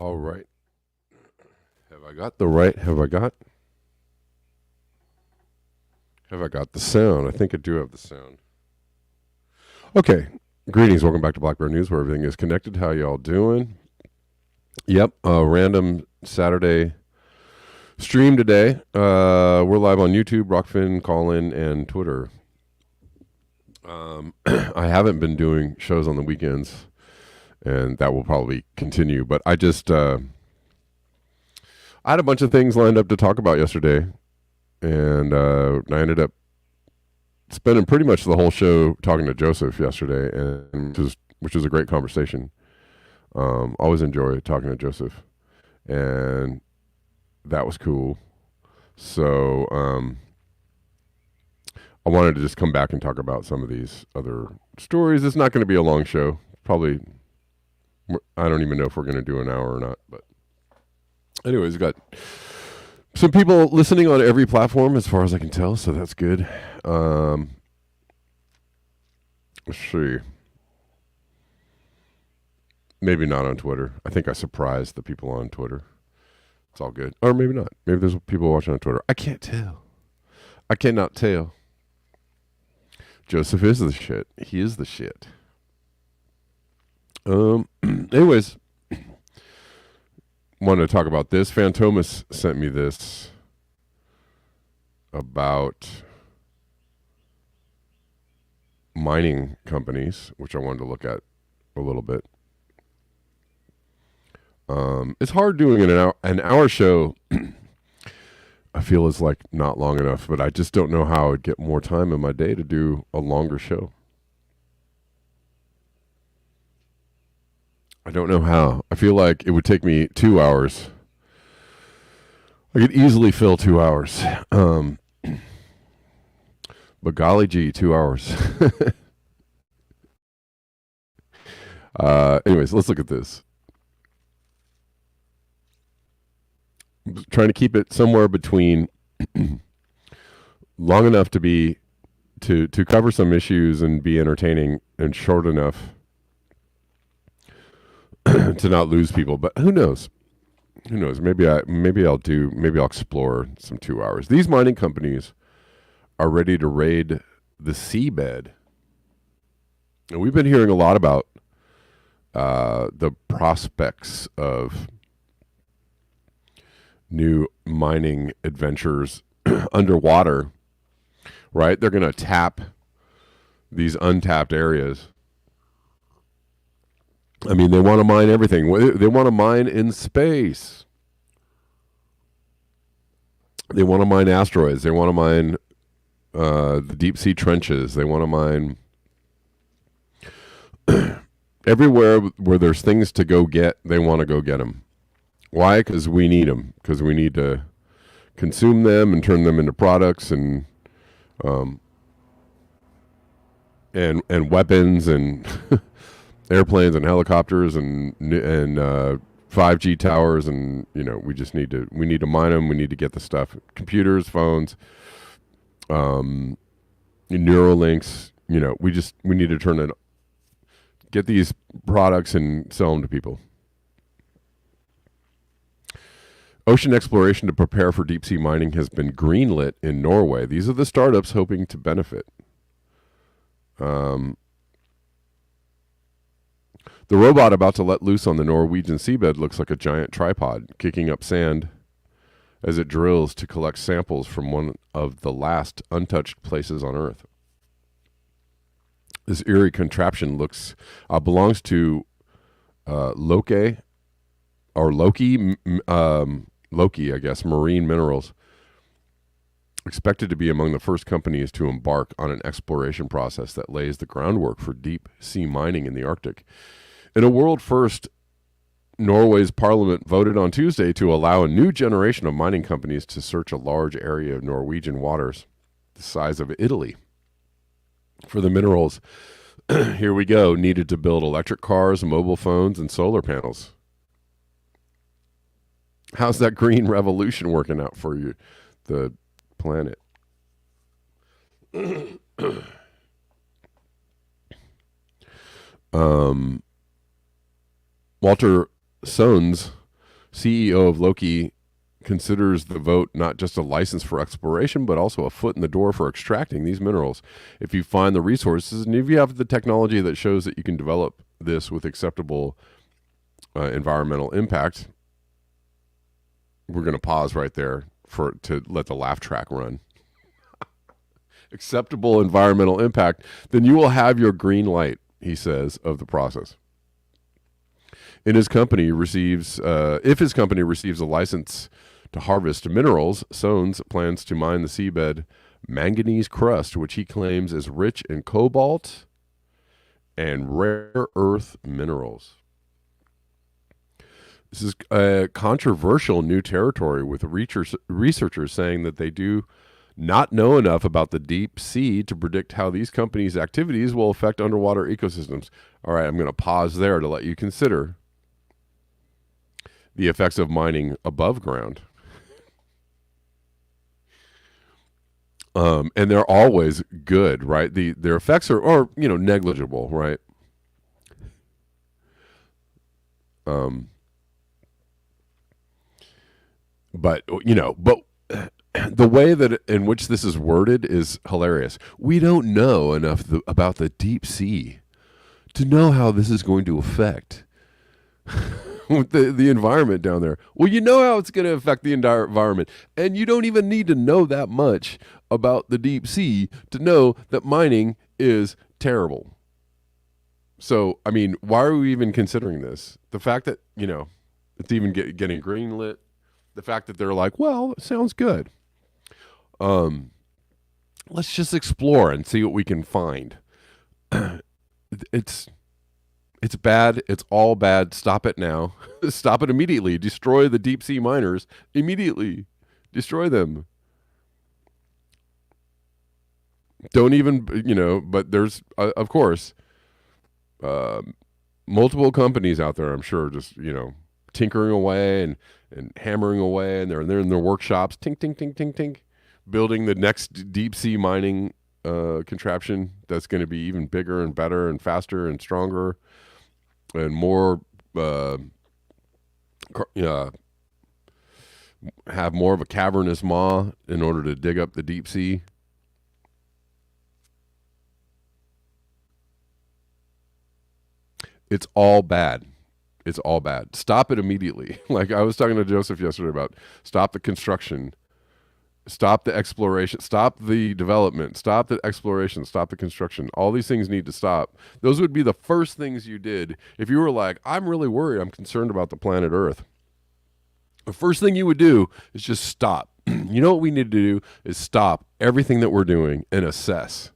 All right. Have I got the right? Have I got the sound? I think I do have the sound. Okay. Greetings. Welcome back to Black Bear News, where everything is connected. How y'all doing? Yep. Random Saturday stream today. We're live on YouTube, Rockfin, Callin, and Twitter. I haven't been doing shows on the weekends, and that will probably continue. But I had a bunch of things lined up to talk about yesterday, and I ended up spending pretty much the whole show talking to Joseph yesterday, and which was a great conversation. Always enjoy talking to Joseph, and that was cool. So I wanted to just come back and talk about some of these other stories. It's not going to be a long show. Probably, I don't even know if we're going to do an hour or not. But anyways, got some people listening on every platform as far as I can tell, so that's good. Let's see. Maybe not on Twitter. I think I surprised the people on Twitter. It's all good. Or maybe not. Maybe there's people watching on Twitter. I can't tell. I cannot tell. Joseph is the shit. He is the shit. Anyways, wanted to talk about this. Fantomas sent me this about mining companies, which I wanted to look at a little bit. It's hard doing an hour show. I feel is like not long enough, but I just don't know how I'd get more time in my day to do a longer show. I don't know how. I feel like it would take me 2 hours. I could easily fill 2 hours. But golly gee, 2 hours. Anyways, let's look at this. I'm trying to keep it somewhere between long enough to cover some issues and be entertaining, and short enough to not lose people. But who knows? Who knows? Maybe I'll explore some 2 hours. These mining companies are ready to raid the seabed. And we've been hearing a lot about the prospects of new mining adventures underwater, right? They're going to tap these untapped areas. I mean, they want to mine everything. They want to mine in space. They want to mine asteroids. They want to mine the deep sea trenches. They want to mine everywhere where there's things to go get. They want to go get them. Why? Because we need them. Because we need to consume them and turn them into products and weapons and airplanes and helicopters and 5G towers, and we need to mine them. We need to get the stuff. Computers, phones, Neuralinks. We need to get these products and sell them to people. Ocean exploration to prepare for deep sea mining has been greenlit in Norway. These are the startups hoping to benefit. The robot about to let loose on the Norwegian seabed looks like a giant tripod kicking up sand as it drills to collect samples from one of the last untouched places on Earth. This eerie contraption belongs to Loki, I guess, Marine Minerals, expected to be among the first companies to embark on an exploration process that lays the groundwork for deep sea mining in the Arctic. In a world first, Norway's parliament voted on Tuesday to allow a new generation of mining companies to search a large area of Norwegian waters, the size of Italy, for the minerals, here we go, needed to build electric cars, mobile phones, and solar panels. How's that green revolution working out for you, the planet? Walter Sones CEO of Loki considers the vote not just a license for exploration, but also a foot in the door for extracting these minerals. If you find the resources and if you have the technology that shows that you can develop this with acceptable environmental impact, we're going to pause right there to let the laugh track run. Acceptable environmental impact, then you will have your green light, he says, of the process. If his company receives a license to harvest minerals, Sones plans to mine the seabed manganese crust, which he claims is rich in cobalt and rare earth minerals. This is a controversial new territory, with researchers saying that they do not know enough about the deep sea to predict how these companies' activities will affect underwater ecosystems. All right, I'm going to pause there to let you consider the effects of mining above ground. And they're always good, right? Their effects are negligible, right? But the way that in which this is worded is hilarious. We don't know enough about the deep sea to know how this is going to affect the environment down there. Well, you know how it's going to affect the entire environment, and you don't even need to know that much about the deep sea to know that mining is terrible. So, I mean, why are we even considering this? The fact that, it's even getting greenlit, the fact that they're like, well, it sounds good. Let's just explore and see what we can find. It's bad. It's all bad. Stop it now. Stop it immediately. Destroy the deep sea miners immediately. Destroy them. Don't even, but there's, of course, multiple companies out there, I'm sure, just, tinkering away and hammering away, and they're in their workshops, tink, tink, tink, tink, tink, building the next deep sea mining contraption that's going to be even bigger and better and faster and stronger and more, have more of a cavernous maw in order to dig up the deep sea. It's all bad. It's all bad. Stop it immediately. Like I was talking to Joseph yesterday about stop the construction, stop the exploration, stop the development, stop the exploration, stop the construction. All these things need to stop. Those would be the first things you did if you were like, I'm really worried, I'm concerned about the planet Earth. The first thing you would do is just stop. You know what we need to do is stop everything that we're doing and assess,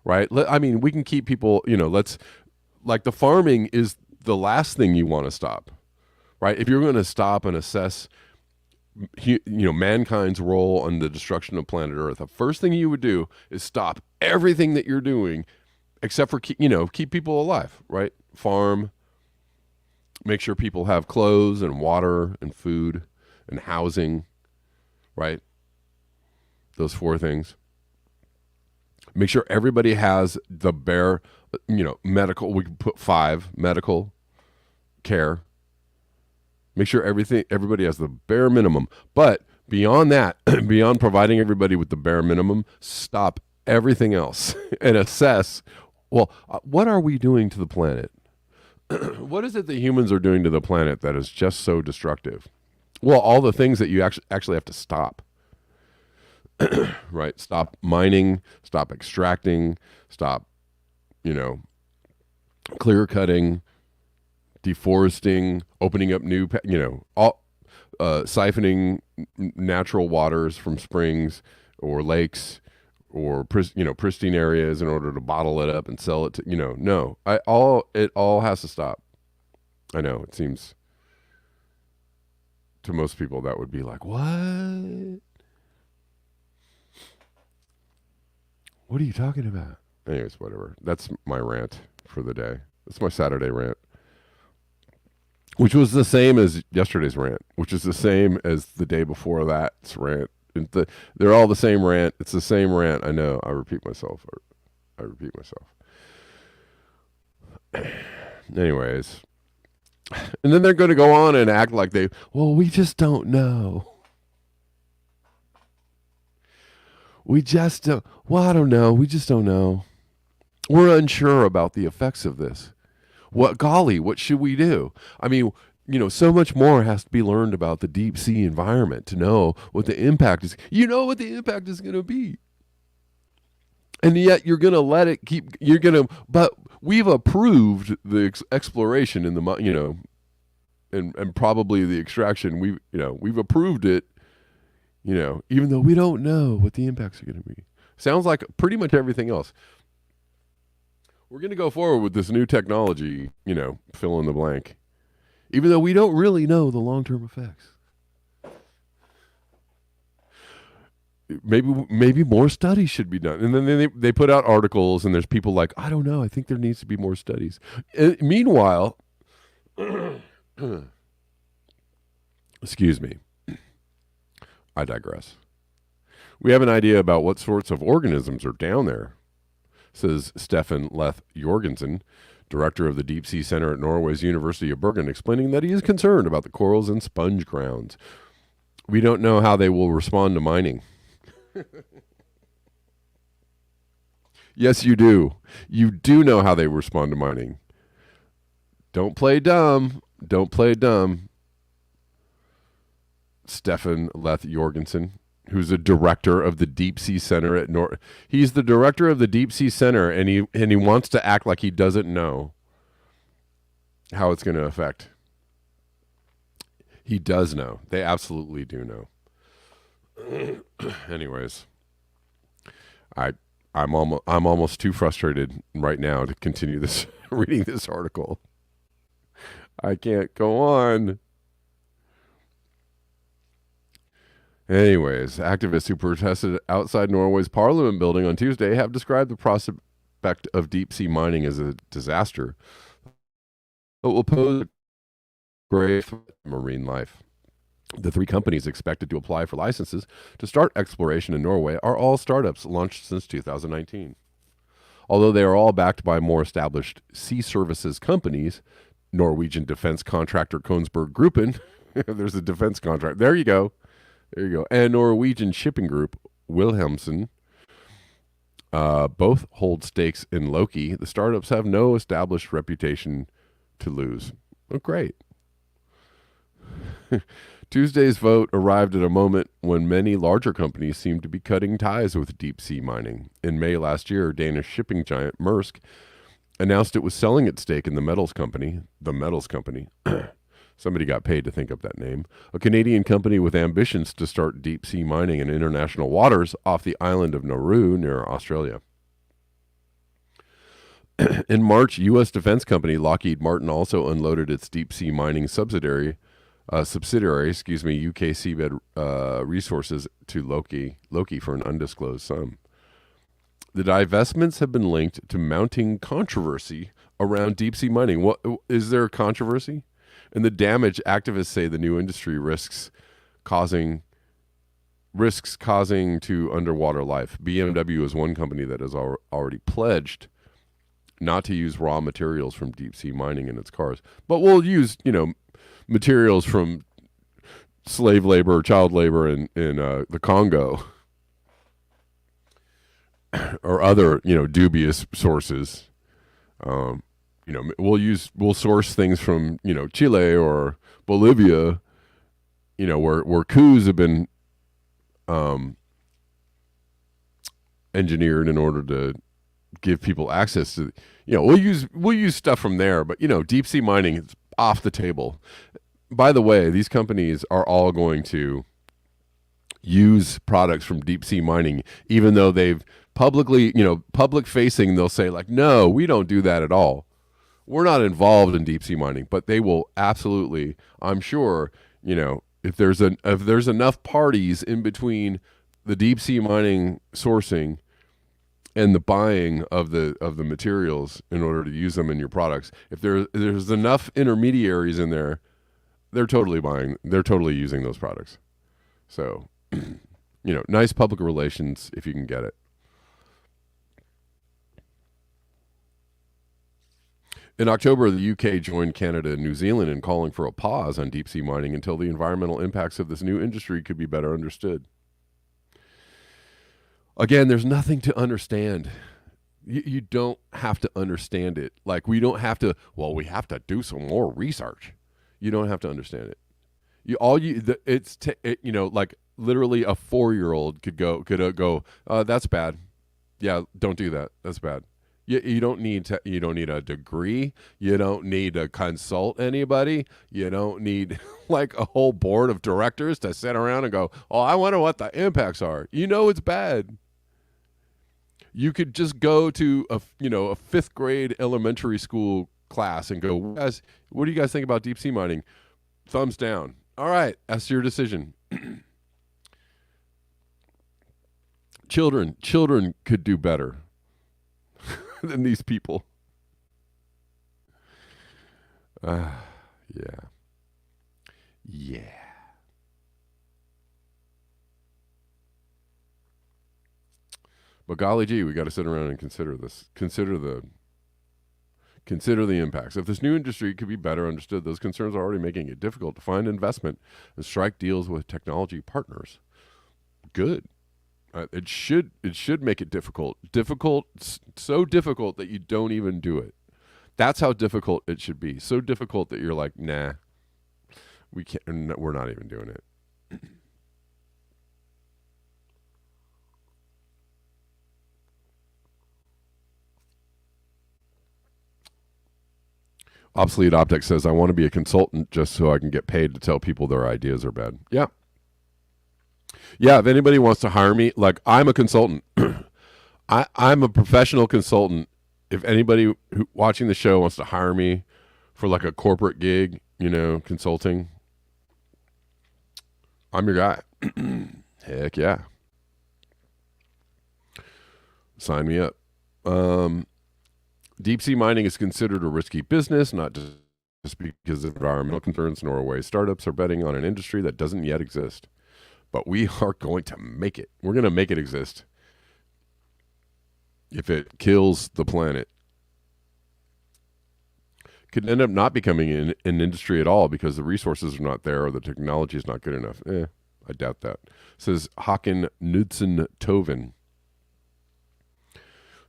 right? I mean, we can keep people, like the farming is the last thing you want to stop, right? If you're going to stop and assess, mankind's role in the destruction of planet Earth, the first thing you would do is stop everything that you're doing, except for keep people alive, right? Farm, make sure people have clothes and water and food and housing, right? Those 4 things. Make sure everybody has the bare, medical, we can put 5, medical care. Make sure everybody has the bare minimum. But beyond that, beyond providing everybody with the bare minimum, stop everything else and assess, well, what are we doing to the planet? What is it that humans are doing to the planet that is just so destructive? Well, all the things that you actually have to stop. Right? Stop mining, stop extracting, stop, clear cutting, deforesting, opening up new, siphoning natural waters from springs or lakes or pristine areas in order to bottle it up and sell it to, no, it all has to stop. I know it seems to most people that would be like, what? What are you talking about? Anyways, whatever. That's my rant for the day. That's my Saturday rant. Which was the same as yesterday's rant, which is the same as the day before that's rant. They're all the same rant. It's the same rant. I know. I repeat myself. Anyways, And then they're going to go on and act like we just don't know. We just don't, I don't know. We just don't know. We're unsure about the effects of this. What should we do? I mean, so much more has to be learned about the deep sea environment to know what the impact is. You know what the impact is going to be. And yet you're going to let it but we've approved the exploration in the, and probably the extraction. We've approved it, even though we don't know what the impacts are going to be. Sounds like pretty much everything else. We're going to go forward with this new technology, fill in the blank, even though we don't really know the long-term effects. Maybe more studies should be done. And then they put out articles, and there's people like, I don't know, I think there needs to be more studies. And meanwhile, excuse me, I digress. We have an idea about what sorts of organisms are down there, says Stefan Leth Jorgensen, director of the Deep Sea Center at Norway's University of Bergen, explaining that he is concerned about the corals and sponge grounds. We don't know how they will respond to mining. Yes, you do. You do know how they respond to mining. Don't play dumb. Don't play dumb. Stefan Leth Jorgensen, who's the director of the Deep Sea Center at he's the director of the Deep Sea Center, and he wants to act like he doesn't know how it's going to affect. He does know. They absolutely do know. Anyways, I'm almost too frustrated right now to continue this reading this article. I can't go on. Anyways, activists who protested outside Norway's parliament building on Tuesday have described the prospect of deep sea mining as a disaster. It will pose a grave threat to marine life. The 3 companies expected to apply for licenses to start exploration in Norway are all startups launched since 2019. Although they are all backed by more established sea services companies, Norwegian defense contractor Kongsberg Gruppen, there's a defense contract, there you go, and Norwegian shipping group Wilhelmsen, both hold stakes in Loki. The startups have no established reputation to lose. Oh, great. Tuesday's vote arrived at a moment when many larger companies seemed to be cutting ties with deep sea mining. In May last year, Danish shipping giant Maersk announced it was selling its stake in the Metals Company. Somebody got paid to think up that name. A Canadian company with ambitions to start deep sea mining in international waters off the island of Nauru near Australia. In March, U.S. defense company Lockheed Martin also unloaded its deep sea mining subsidiary, UK Seabed Resources, to Loki for an undisclosed sum. The divestments have been linked to mounting controversy around deep sea mining. What is there a controversy? And the damage activists say the new industry risks causing to underwater life. BMW is one company that has already pledged not to use raw materials from deep sea mining in its cars, but we'll use materials from slave labor or child labor in the Congo or other dubious sources. We'll source things from Chile or Bolivia, where coups have been engineered in order to give people access to. We'll use stuff from there, but deep sea mining is off the table. By the way, these companies are all going to use products from deep sea mining, even though they've publicly, public facing, they'll say like, no, we don't do that at all. We're not involved in deep sea mining, but they will absolutely, I'm sure, if there's enough parties in between the deep sea mining sourcing and the buying of the materials in order to use them in your products, if there's enough intermediaries in there, they're totally using those products. So, nice public relations if you can get it. In October, the UK joined Canada and New Zealand in calling for a pause on deep sea mining until the environmental impacts of this new industry could be better understood. Again, there's nothing to understand. You don't have to understand it. Like, we don't have to, well, we have to do some more research. You don't have to understand it. Like literally a 4-year-old could go, that's bad. Yeah, don't do that. That's bad. You don't need a degree. You don't need to consult anybody. You don't need like a whole board of directors to sit around and go, oh, I wonder what the impacts are. It's bad. You could just go to a 5th grade elementary school class and go, guys, what do you guys think about deep sea mining? Thumbs down. All right, that's your decision. Children could do better than these people. Yeah. But golly gee, we got to sit around and consider this. Consider the impacts. If this new industry could be better understood, those concerns are already making it difficult to find investment and strike deals with technology partners. Good. It should make it difficult. So difficult that you don't even do it. That's how difficult it should be. So difficult that you're like, nah, we can't. We're not even doing it. Obsolete Optics says, I want to be a consultant just so I can get paid to tell people their ideas are bad. Yeah. Yeah, if anybody wants to hire me, like, I'm a consultant. I'm a professional consultant. If anybody watching the show wants to hire me for like a corporate gig, consulting, I'm your guy. Heck yeah. Sign me up. Deep sea mining is considered a risky business, not just because of environmental concerns. Norway startups are betting on an industry that doesn't yet exist. But we are going to make it. We're going to make it exist. If it kills the planet. Could end up not becoming an industry at all because the resources are not there or the technology is not good enough. I doubt that. Says Håkon Knudsen Toven,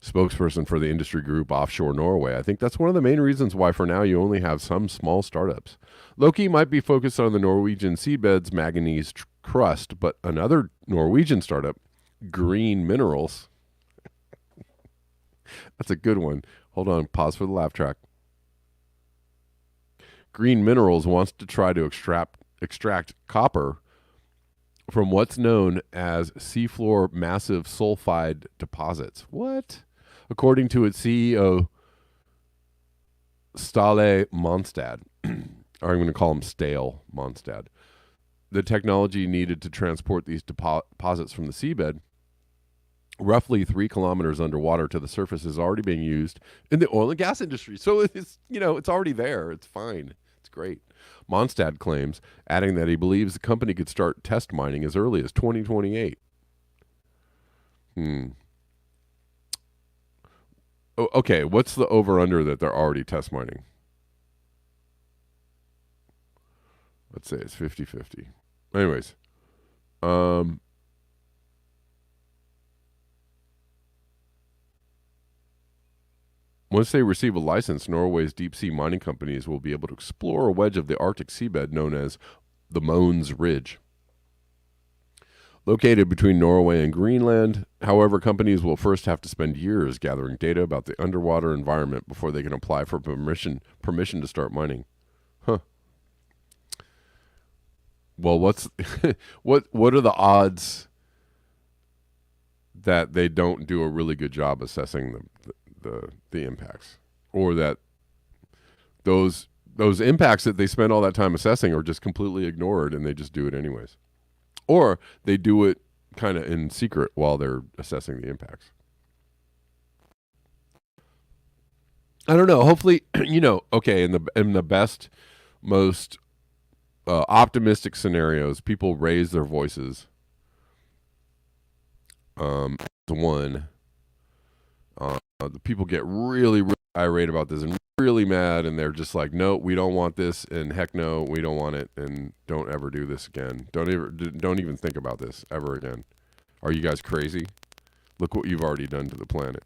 spokesperson for the industry group Offshore Norway. I think that's one of the main reasons why for now you only have some small startups. Loki might be focused on the Norwegian seabed's manganese crust, but another Norwegian startup, Green Minerals, that's a good one. Hold on, pause for the laugh track. Green Minerals wants to try to extract copper from what's known as seafloor massive sulfide deposits. What? According to its CEO, Stale Monstad, or I'm going to call him Stale Monstad, the technology needed to transport these deposits from the seabed, roughly 3 kilometers underwater to the surface, is already being used in the oil and gas industry. So it's already there. It's fine. It's great. Monstad claims, adding that he believes the company could start test mining as early as 2028. Okay, what's the over-under that they're already test mining? Let's say it's 50-50. Anyways, once they receive a license, Norway's deep-sea mining companies will be able to explore a wedge of the Arctic seabed known as the Mohns Ridge. Located between Norway and Greenland, however, companies will first have to spend years gathering data about the underwater environment before they can apply for permission to start mining. Huh. Well, what are the odds that they don't do a really good job assessing the impacts, or that those impacts that they spend all that time assessing are just completely ignored and they just do it anyways, or they do it kind of in secret while they're assessing the impacts? I don't know. Hopefully, okay, in the best, most optimistic scenarios, people raise their voices. The people get really, really irate about this and really mad, and they're just like, no, we don't want this, and heck no, we don't want it, and don't ever do this again. Don't even think about this ever again. Are you guys crazy? Look what you've already done to the planet.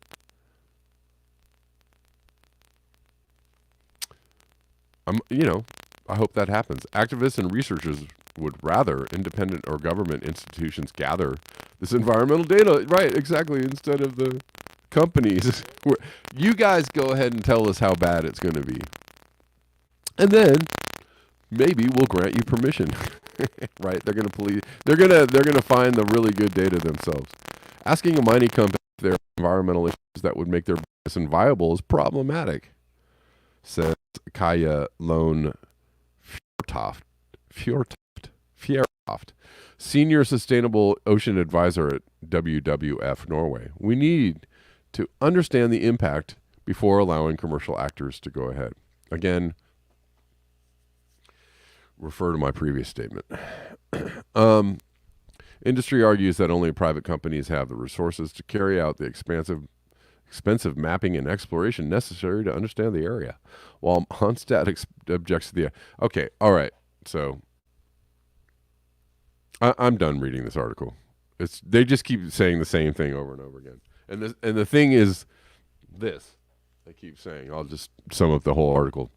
I hope that happens. Activists and researchers would rather independent or government institutions gather this environmental data, right? Exactly, instead of the companies. You guys go ahead and tell us how bad it's going to be, and then maybe we'll grant you permission. Right? They're going to police. They're going to find the really good data themselves. Asking a mining company if there are environmental issues that would make their business inviable is problematic, says Kaya Lone Fjørtoft, Senior Sustainable Ocean Advisor at WWF Norway. We need to understand the impact before allowing commercial actors to go ahead. Again, refer to my previous statement. Industry argues that only private companies have the resources to carry out the expensive mapping and exploration necessary to understand the area, while Honstad objects to the... Okay, all right. So I'm done reading this article. They just keep saying the same thing over and over again. And the thing is this. They keep saying, I'll just sum up the whole article.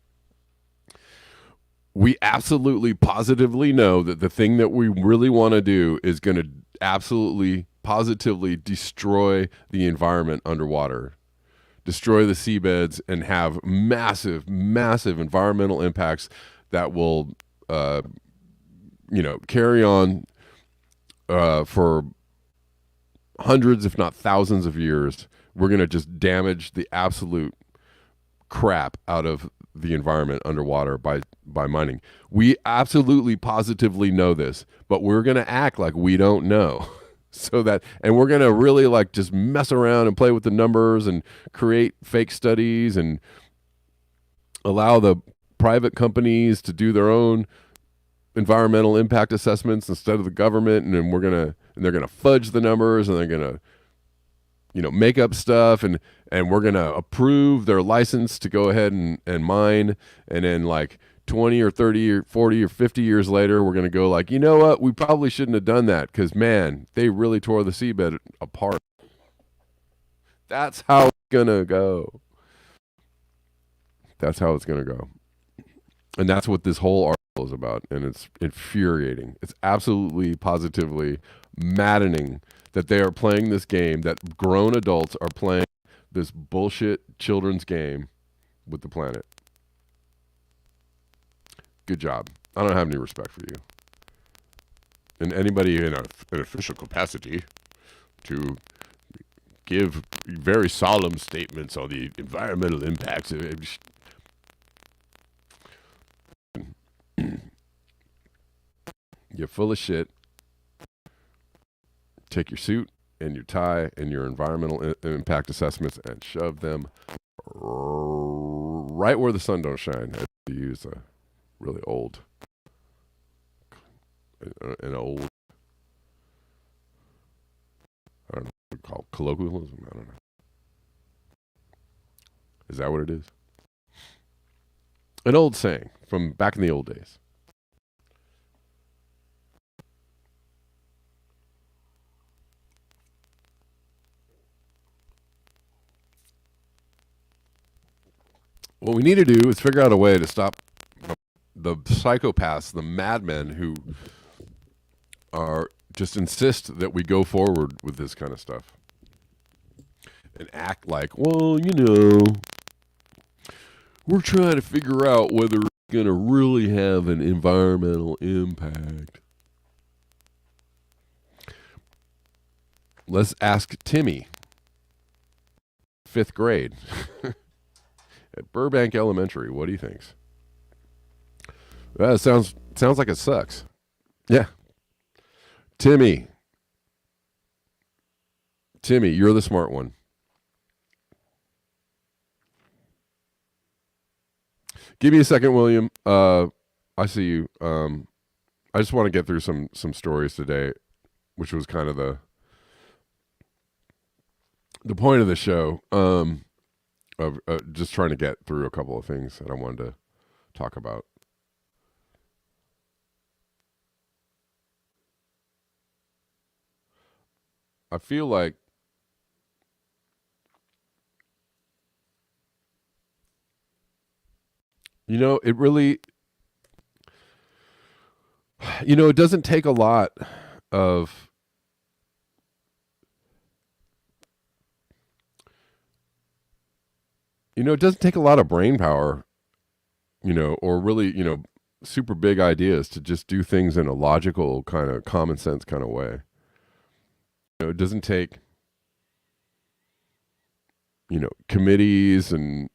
We absolutely positively know that the thing that we really want to do is going to absolutely positively destroy the environment underwater, destroy the seabeds, and have massive, massive environmental impacts that will, carry on for hundreds, if not thousands of years. We're going to just damage the absolute crap out of the environment underwater by mining. We absolutely positively know this, but we're going to act like we don't know. And we're going to really just mess around and play with the numbers and create fake studies and allow the private companies to do their own environmental impact assessments instead of the government. And then they're going to fudge the numbers, and they're going to make up stuff, and we're going to approve their license to go ahead and mine. And then 20 or 30 or 40 or 50 years later, we're going to go you know what? We probably shouldn't have done that because, man, they really tore the seabed apart. That's how it's going to go. That's how it's going to go. And that's what this whole article is about. And it's infuriating. It's absolutely, positively maddening that they are playing this game, that grown adults are playing this bullshit children's game with the planet. Good job. I don't have any respect for you. And anybody in an official capacity to give very solemn statements on the environmental impacts. You're full of shit. Take your suit and your tie and your environmental impact assessments and shove them right where the sun don't shine. To use a really old, I don't know what we call it, colloquialism. I don't know. Is that what it is? An old saying from back in the old days. What we need to do is figure out a way to stop the psychopaths, the madmen who are just insist that we go forward with this kind of stuff and act like, well, we're trying to figure out whether it's going to really have an environmental impact. Let's ask Timmy, 5th grade. At Burbank Elementary, what do you think? Sounds like it sucks. Yeah. Timmy, you're the smart one. Give me a second, William. I see you. I just want to get through some stories today, which was kind of the point of the show. of just trying to get through a couple of things that I wanted to talk about. I feel like it really, it doesn't take a lot of it doesn't take a lot of brain power, or really, super big ideas to just do things in a logical kind of common sense kind of way. It doesn't take, committees and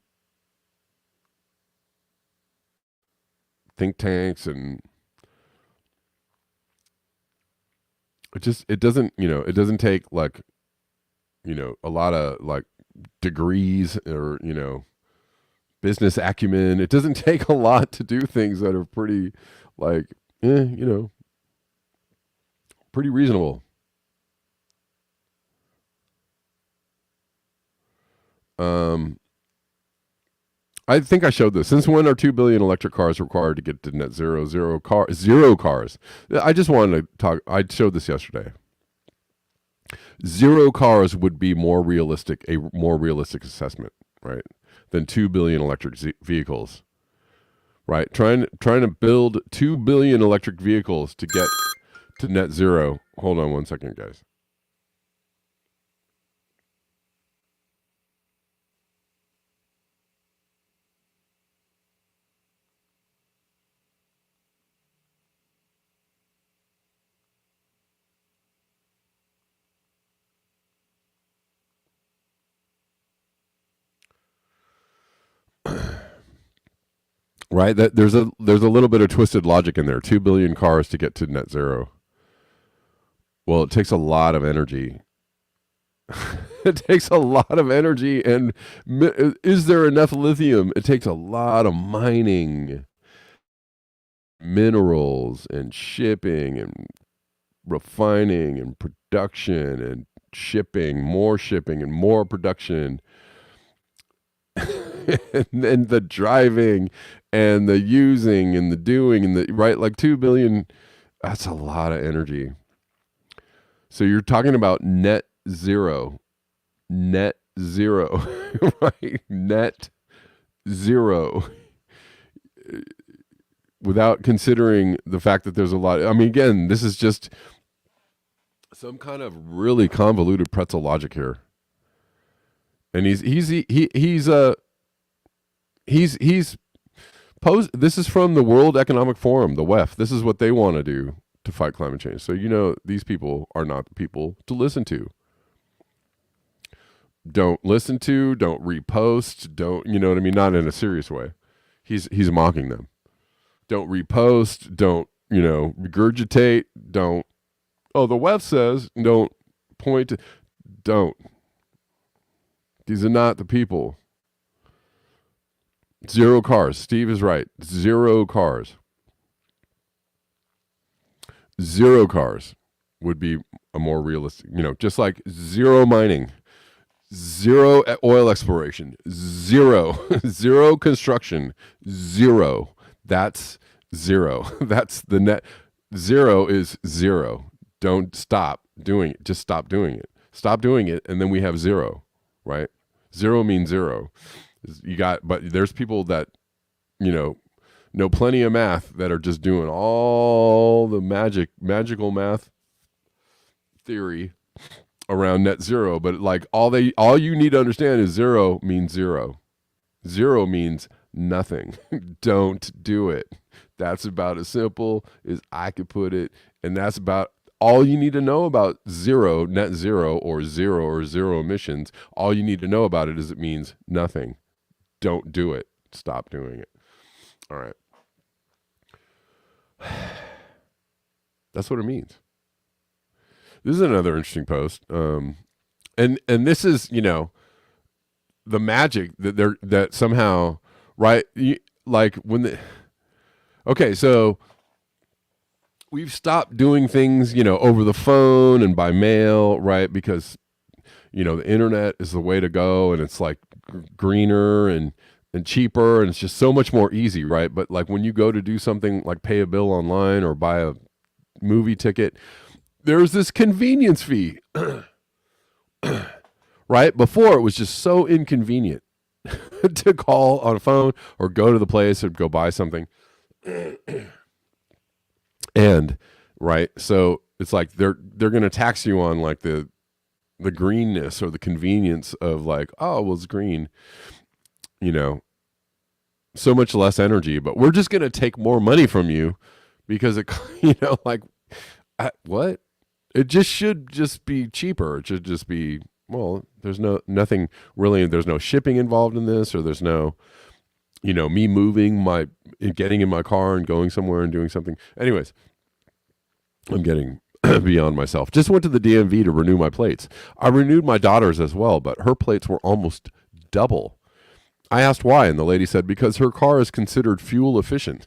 think tanks, and it doesn't take like, a lot of like degrees or, business acumen. It doesn't take a lot to do things that are pretty like, pretty reasonable. I think I showed this. Since when are 2 billion electric cars required to get to net zero? Zero cars. I just wanted to talk. I showed this yesterday. Zero cars would be a more realistic assessment, right, than 2 billion electric vehicles, right? Trying to build 2 billion electric vehicles to get to net zero. Hold on one second, guys. Right, that there's a little bit of twisted logic in there. 2 billion cars to get to net zero. Well, it takes a lot of energy. It takes a lot of energy, and is there enough lithium? It takes a lot of mining, minerals, and shipping, and refining, and production, and shipping, and more production. And then the driving and the using and the doing and the right, like 2 billion, that's a lot of energy. So you're talking about net zero, right? Net zero, without considering the fact that there's a lot. I mean, again, this is just some kind of really convoluted pretzel logic here. And he's posed. This is from the World Economic Forum, the WEF. This is what they want to do to fight climate change. So these people are not the people to listen to. Don't listen to. Don't repost. Don't, you know what I mean? Not in a serious way. He's mocking them. Don't repost. Don't, regurgitate. Don't. Oh, the WEF says don't point to. Don't. These are not the people. Zero cars. Steve is right. Zero cars. Zero cars would be a more realistic, just like zero mining, zero oil exploration, zero, zero construction, zero. That's zero. That's the net. Zero is zero. Don't stop doing it. Just stop doing it. Stop doing it, and then we have zero, right? Zero means zero. But there's people that, know plenty of math that are just doing all the magical math theory around net zero. But like all you need to understand is zero means zero. Zero means nothing. Don't do it. That's about as simple as I could put it. And that's about all you need to know about zero, net zero, or zero emissions. All you need to know about it is it means nothing. Don't do it. Stop doing it. All right. That's what it means. This is another interesting post. And this is, the magic that somehow, right? Like when okay, so we've stopped doing things, over the phone and by mail, right? Because, the internet is the way to go, and it's like greener and cheaper, and it's just so much more easy, right? But like when you go to do something like pay a bill online or buy a movie ticket, there's this convenience fee, right? Before it was just so inconvenient to call on a phone or go to the place or go buy something. And right, so it's like they're going to tax you on like the greenness or the convenience of like, oh, well, it's green, you know, so much less energy, but we're just going to take more money from you because it, you know, like what? It just should just be cheaper. It should just be, well, there's nothing really, there's no shipping involved in this, or there's no, you know, me getting in my car and going somewhere and doing something. Anyways, I'm getting beyond myself. Just went to the DMV to renew my plates. I renewed my daughter's as well, but her plates were almost double. I asked why, and the lady said because her car is considered fuel efficient.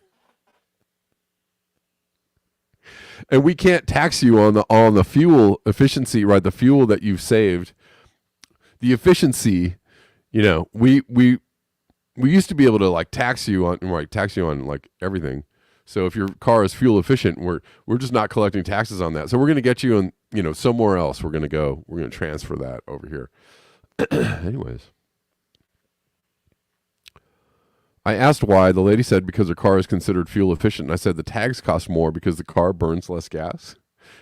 And we can't tax you on the fuel efficiency, right? The fuel that you've saved, the efficiency. You know, we used to be able to like tax you on like everything. So if your car is fuel efficient, we're just not collecting taxes on that. So we're going to get you in, you know, somewhere else. We're going to transfer that over here. Anyways, I asked why. The lady said because her car is considered fuel efficient. And I said the tags cost more because the car burns less gas.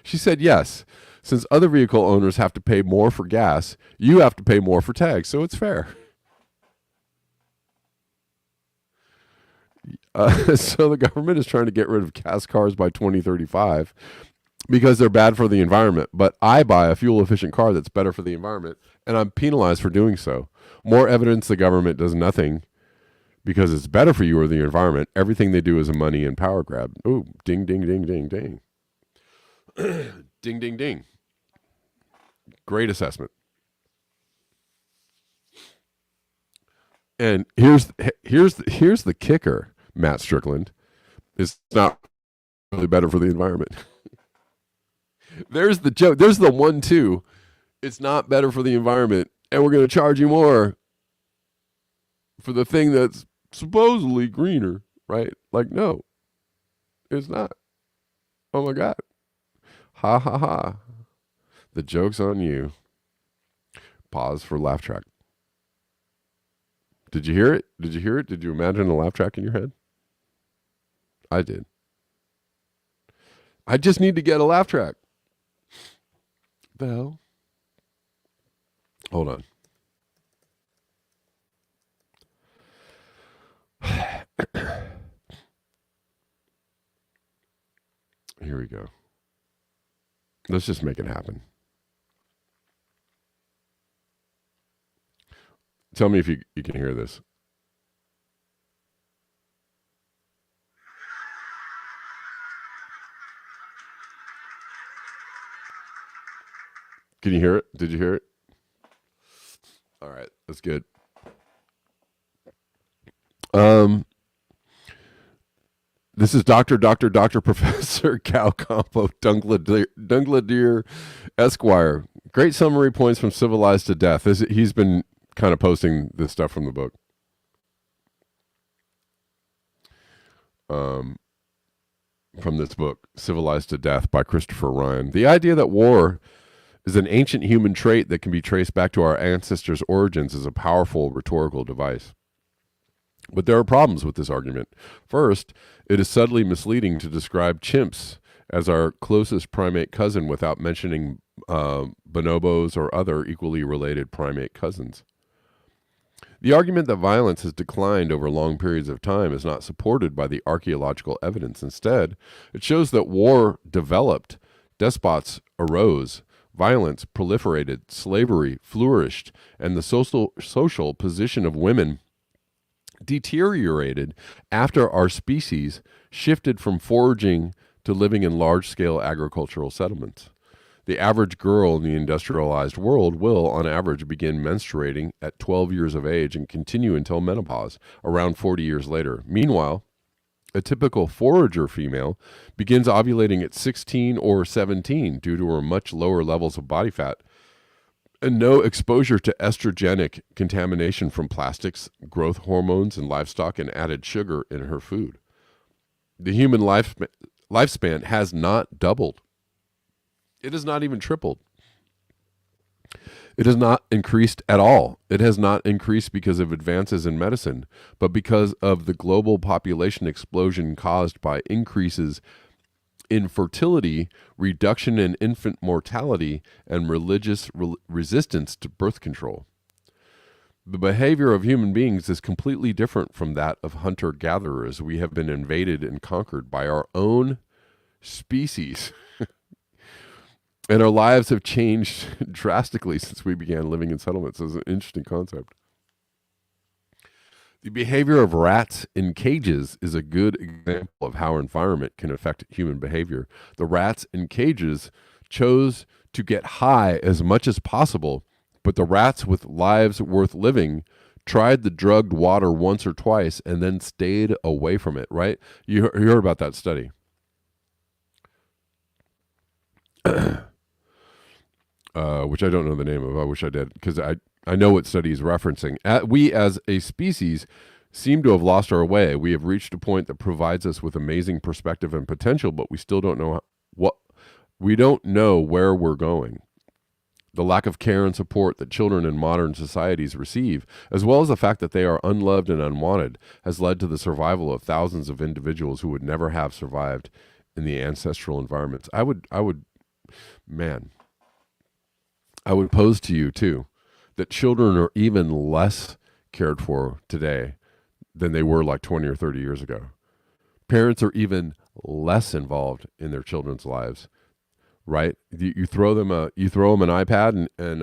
She said yes. Since other vehicle owners have to pay more for gas, you have to pay more for tags. So it's fair. So the government is trying to get rid of gas cars by 2035 because they're bad for the environment. But I buy a fuel efficient car that's better for the environment, and I'm penalized for doing so. More evidence the government does nothing because it's better for you or the environment. Everything they do is a money and power grab. Ooh, ding, ding, ding, ding, ding. Ding, ding, ding. Great assessment. And here's the kicker, Matt Strickland. It's not really better for the environment. There's the joke. There's the 1-2. It's not better for the environment, and we're going to charge you more for the thing that's supposedly greener, right? Like, no, it's not. Oh my God. Ha ha ha. The joke's on you. Pause for laugh track. Did you hear it? Did you hear it? Did you imagine a laugh track in your head? I did. I just need to get a laugh track. The hell? Hold on. Here we go. Let's just make it happen. Tell me if you can hear this. Can you hear it? Did you hear it? All right, that's good. This is Dr. Professor Cal Campo Dungladier Esquire. Great summary points from Civilized to Death. He's been kind of posting this stuff from the book. From this book, Civilized to Death by Christopher Ryan. The idea that war is an ancient human trait that can be traced back to our ancestors' origins is a powerful rhetorical device. But there are problems with this argument. First, it is subtly misleading to describe chimps as our closest primate cousin without mentioning bonobos or other equally related primate cousins. The argument that violence has declined over long periods of time is not supported by the archaeological evidence. Instead, it shows that war developed, despots arose, violence proliferated, slavery flourished, and the social position of women deteriorated after our species shifted from foraging to living in large-scale agricultural settlements. The average girl in the industrialized world will, on average, begin menstruating at 12 years of age and continue until menopause, around 40 years later. Meanwhile, a typical forager female begins ovulating at 16 or 17 due to her much lower levels of body fat and no exposure to estrogenic contamination from plastics, growth hormones, and livestock, and added sugar in her food. The human lifespan has not doubled. It has not even tripled. It has not increased at all. It has not increased because of advances in medicine, but because of the global population explosion caused by increases in fertility, reduction in infant mortality, and religious resistance to birth control. The behavior of human beings is completely different from that of hunter-gatherers. We have been invaded and conquered by our own species. And our lives have changed drastically since we began living in settlements. It's an interesting concept. The behavior of rats in cages is a good example of how our environment can affect human behavior. The rats in cages chose to get high as much as possible, but the rats with lives worth living tried the drugged water once or twice and then stayed away from it, right? You heard about that study. Which I don't know the name of. I wish I did, because I know what study he's referencing. We as a species seem to have lost our way. We have reached a point that provides us with amazing perspective and potential, but we still don't know we don't know where we're going. The lack of care and support that children in modern societies receive, as well as the fact that they are unloved and unwanted, has led to the survival of thousands of individuals who would never have survived in the ancestral environments. I would pose to you too that children are even less cared for today than they were like 20 or 30 years ago. Parents are even less involved in their children's lives, right? You throw them an iPad and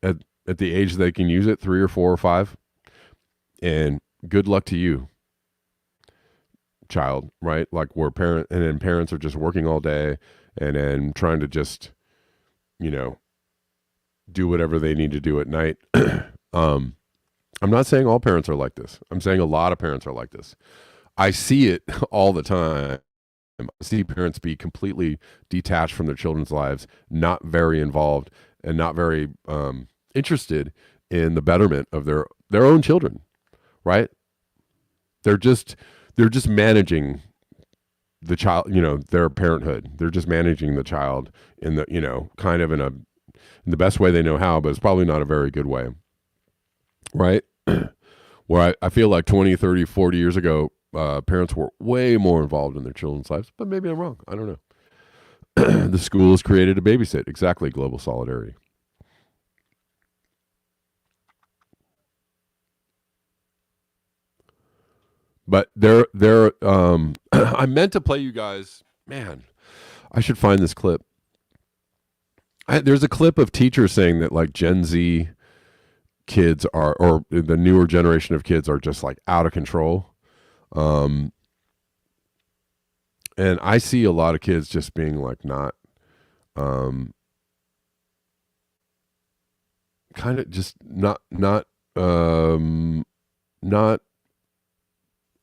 at the age they can use it, 3 or 4 or 5, and good luck to you, child, right? Like then parents are just working all day and then trying to just, do whatever they need to do at night. I'm not saying all parents are like this. I'm saying a lot of parents are like this. I see it all the time. I see parents be completely detached from their children's lives, not very involved, and not very interested in the betterment of their own children, right? They're just managing the child, their parenthood. They're just managing the child in the, kind of in the best way they know how, but it's probably not a very good way, right? Where I feel like 20, 30, 40 years ago, parents were way more involved in their children's lives, but maybe I'm wrong. I don't know. The school is created to babysit. Exactly, global solidarity. But I meant to play you guys, man, I should find this clip. There's a clip of teachers saying that like Gen Z kids or the newer generation of kids are just like out of control. And I see a lot of kids just being like not, kind of just not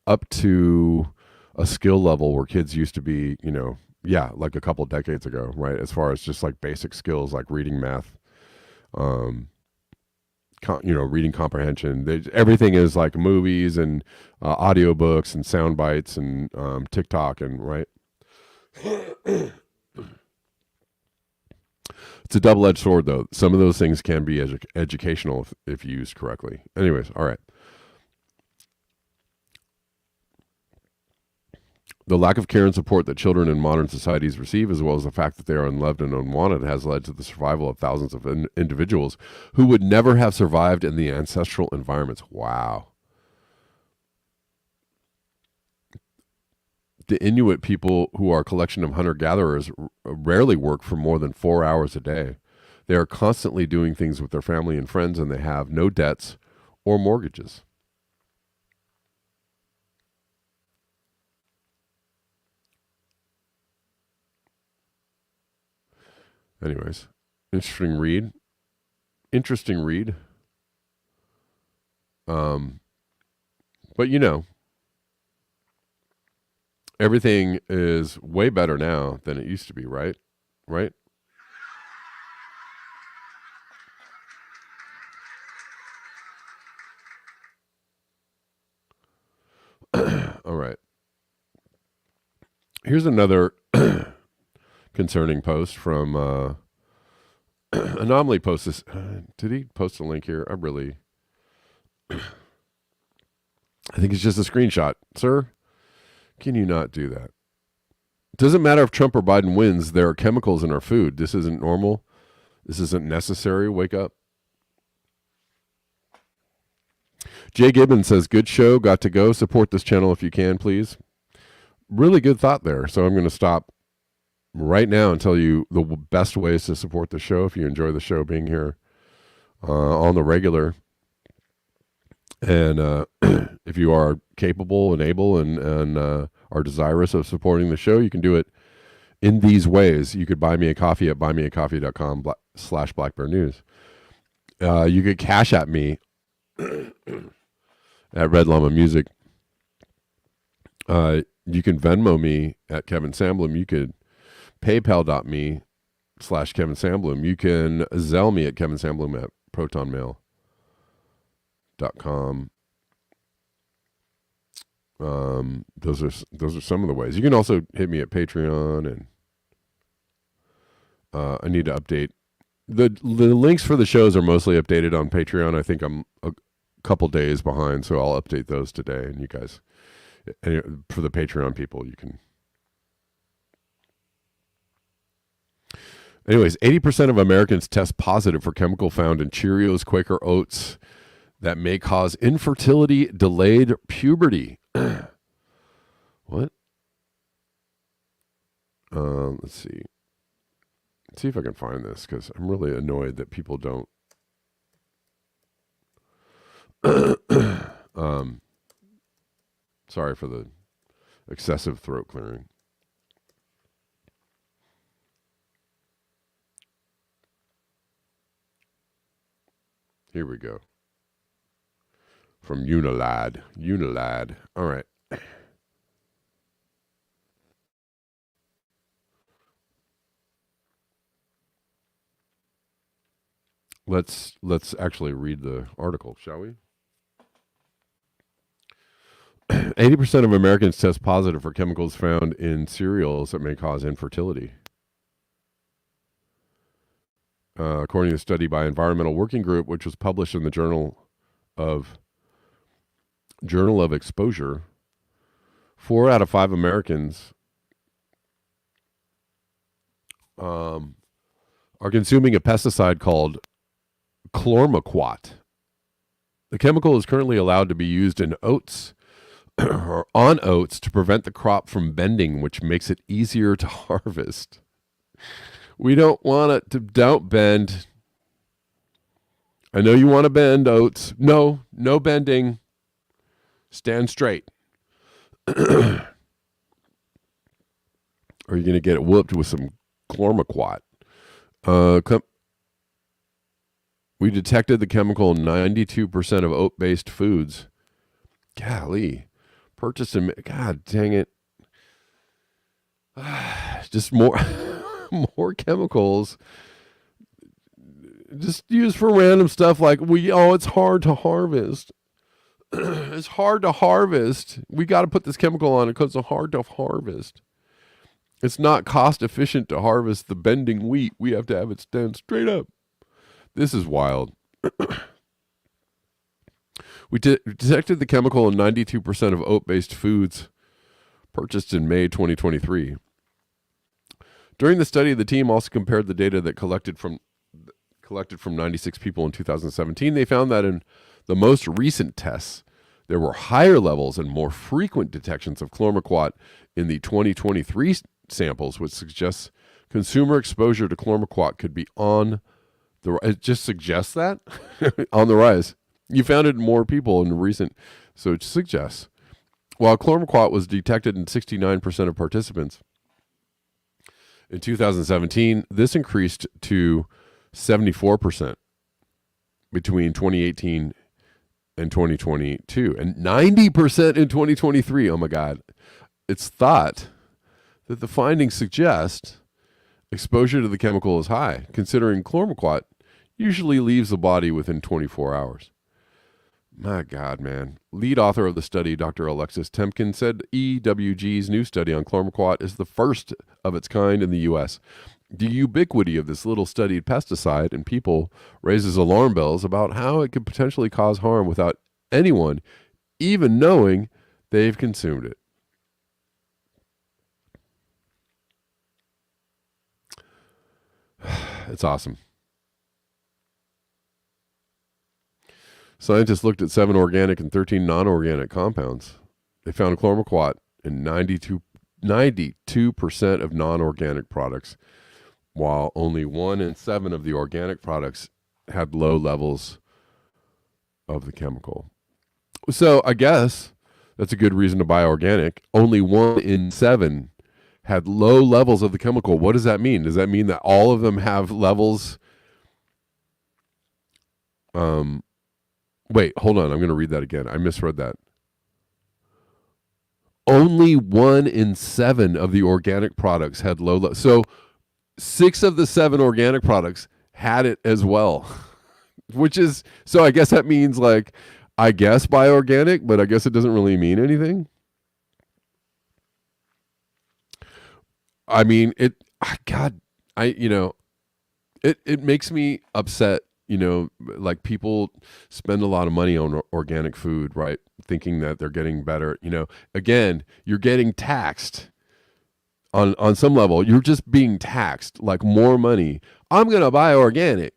up to a skill level where kids used to be, like a couple decades ago, right? As far as just like basic skills like reading, math, reading comprehension. Everything is like movies and audiobooks and sound bites and TikTok and right. It's a double-edged sword, though. Some of those things can be educational if used correctly. Anyways, all right. The lack of care and support that children in modern societies receive, as well as the fact that they are unloved and unwanted, has led to the survival of thousands of individuals who would never have survived in the ancestral environments. Wow. The Inuit people, who are a collection of hunter-gatherers, rarely work for more than 4 hours a day. They are constantly doing things with their family and friends, and they have no debts or mortgages. Anyways, interesting read. But everything is way better now than it used to be, right? Right? All right. Here's another concerning post from Anomaly. Post this. Did he post a link here? I think it's just a screenshot. Sir, can you not do that? It doesn't matter if Trump or Biden wins. There are chemicals in our food. This isn't normal. This isn't necessary. Wake up. Jay Gibbons says, good show. Got to go. Support this channel if you can, please. Really good thought there. So I'm going to stop right now and tell you the best ways to support the show if you enjoy the show being here on the regular. And if you are capable and able and are desirous of supporting the show, you can do it in these ways. You could buy me a coffee at buymeacoffee.com/blackbearnews. You could cash at me at Red Llama Music. You can Venmo me at Kevin Samblum. You could PayPal.me/Kevin Samblum. You can Zelle me at Kevin Samblum at ProtonMail.com. Those are some of the ways. You can also hit me at Patreon, and I need to update the links for the shows are mostly updated on Patreon. I think I'm a couple days behind, so I'll update those today. And you guys, for the Patreon people, you can. Anyways, 80% of Americans test positive for chemical found in Cheerios, Quaker Oats that may cause infertility, delayed puberty. What? Let's see. Let's see if I can find this, because I'm really annoyed that people don't. Sorry for the excessive throat clearing. Here we go. From Unilad. All right. Let's actually read the article, shall we? 80% of Americans test positive for chemicals found in cereals that may cause infertility. According to a study by Environmental Working Group, which was published in the Journal of Exposure, 4 out of 5 Americans are consuming a pesticide called chlormequat. The chemical is currently allowed to be used in oats or on oats to prevent the crop from bending, which makes it easier to harvest. We don't want it to don't bend. I know you want to bend oats. No bending. Stand straight. Or you're going to get it whooped with some chlormequat. We detected the chemical in 92% of oat-based foods. Golly. Purchased in... God dang it. Just more... more chemicals just used for random stuff like it's hard to harvest. It's hard to harvest. We got to put this chemical on it because it's hard to harvest. It's not cost efficient to harvest the bending wheat. We have to have it stand straight up. This is wild. We detected the chemical in 92% of oat-based foods purchased in May 2023. During the study, the team also compared the data that collected from 96 people in 2017. They found that in the most recent tests, there were higher levels and more frequent detections of chlormequat in the 2023 samples, which suggests consumer exposure to chlormequat could be on the rise. It just suggests that on the rise. You found it in more people in recent, so it suggests. While chlormequat was detected in 69% of participants, in 2017, this increased to 74% between 2018 and 2022, and 90% in 2023. Oh my God. It's thought that the findings suggest exposure to the chemical is high, considering chlormequat usually leaves the body within 24 hours. My God, man. Lead author of the study, Dr. Alexis Temkin, said EWG's new study on chlormequat is the first of its kind in the U.S. The ubiquity of this little studied pesticide in people raises alarm bells about how it could potentially cause harm without anyone even knowing they've consumed it. It's awesome. Scientists looked at 7 organic and 13 non-organic compounds. They found chlormequat in 92% of non-organic products, while only 1 in 7 of the organic products had low levels of the chemical. So I guess that's a good reason to buy organic. Only 1 in 7 had low levels of the chemical. What does that mean? Does that mean that all of them have levels? Wait, hold on. I'm going to read that again. I misread that. Only 1 in 7 of the organic products had low levels. So 6 of the 7 organic products had it as well, which is, so I guess that means like, I guess buy organic, but I guess it doesn't really mean anything. I mean, God, it makes me upset. Like people spend a lot of money on organic food, right? Thinking that they're getting better. Again, you're getting taxed on some level. You're just being taxed like more money. I'm going to buy organic.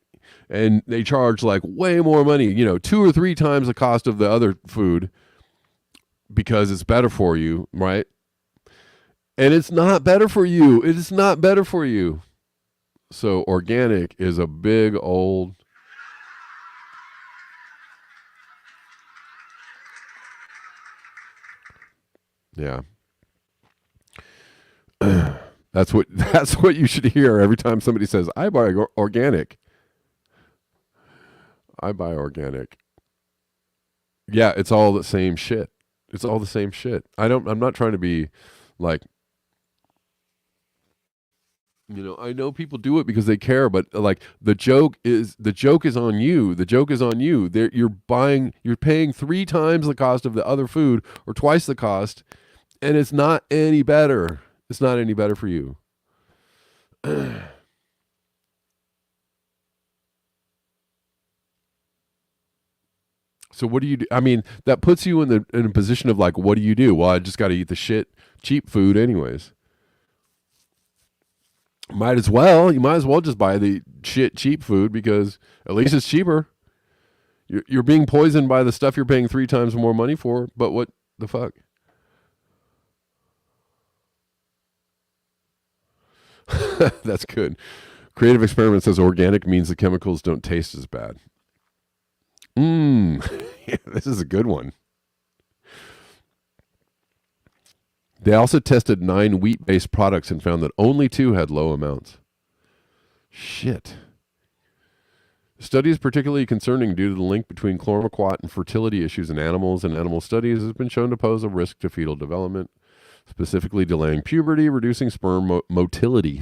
And they charge like way more money, 2 or 3 times the cost of the other food because it's better for you, right? And it's not better for you. It is not better for you. So organic is a big old... Yeah. That's what you should hear every time somebody says, I buy organic. I buy organic. Yeah, it's all the same shit. It's all the same shit. I'm not trying to be like, I know people do it because they care, but like the joke is on you. The joke is on you. You're paying 3 times the cost of the other food or twice the cost, and it's not any better. It's not any better for you. So what do you do? I mean, that puts you in a position of like, what do you do? Well, I just got to eat the shit cheap food anyways. You might as well just buy the shit cheap food because at least it's cheaper. You're being poisoned by the stuff you're paying 3 times more money for, but what the fuck? That's good. Creative Experiment says organic means the chemicals don't taste as bad. Yeah, this is a good one. They also tested 9 wheat-based products and found that only 2 had low amounts. Shit. The study is particularly concerning due to the link between chlormequat and fertility issues in animals, and animal studies has been shown to pose a risk to fetal development, specifically delaying puberty, reducing sperm motility,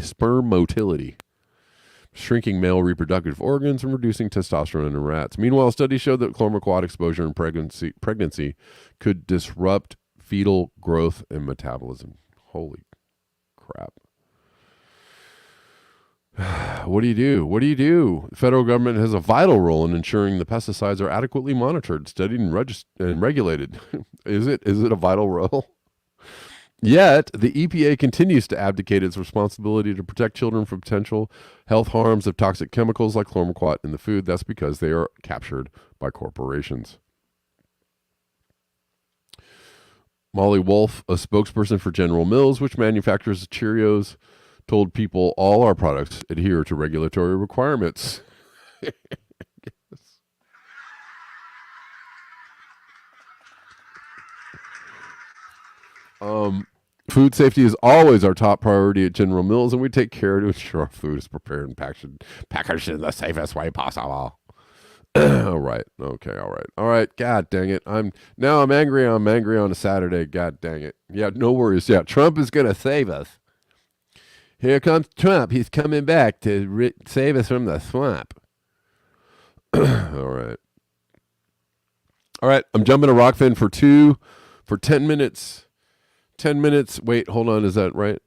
shrinking male reproductive organs, and reducing testosterone in rats. Meanwhile, studies showed that chlormequat exposure in pregnancy could disrupt fetal growth and metabolism. Holy crap. What do you do? What do you do? The federal government has a vital role in ensuring the pesticides are adequately monitored, studied, and regulated. Is it a vital role? Yet, the EPA continues to abdicate its responsibility to protect children from potential health harms of toxic chemicals like chlormequat in the food. That's because they are captured by corporations. Molly Wolf, a spokesperson for General Mills, which manufactures Cheerios, told people all our products adhere to regulatory requirements. Food safety is always our top priority at General Mills, and we take care to ensure our food is prepared and packaged in the safest way possible. All right. Okay. All right. God dang it. I'm angry. I'm angry on a Saturday. God dang it. Yeah. No worries. Yeah. Trump is going to save us. Here comes Trump. He's coming back to save us from the swamp. All right. All right, I'm jumping to Rockfin for 10 minutes. 10 minutes. Wait, hold on. Is that right?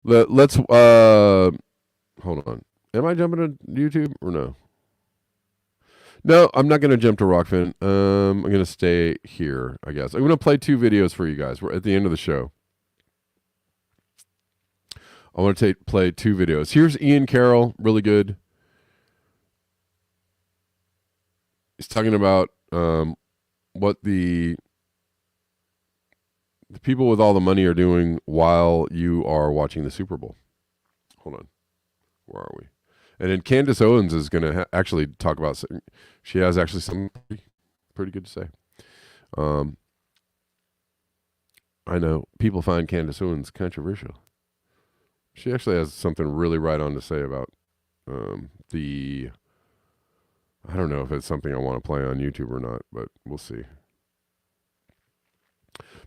Let's hold on. Am I jumping to YouTube or no? No, I'm not going to jump to Rockfin. I'm going to stay here, I guess. I'm going to play 2 videos for you guys. We're at the end of the show. I want to play 2 videos. Here's Ian Carroll, really good. He's talking about what the people with all the money are doing while you are watching the Super Bowl. Hold on. Where are we? And then Candace Owens is going to actually talk about, she has actually something pretty good to say. I know people find Candace Owens controversial. She actually has something really right on to say about I don't know if it's something I want to play on YouTube or not, but we'll see.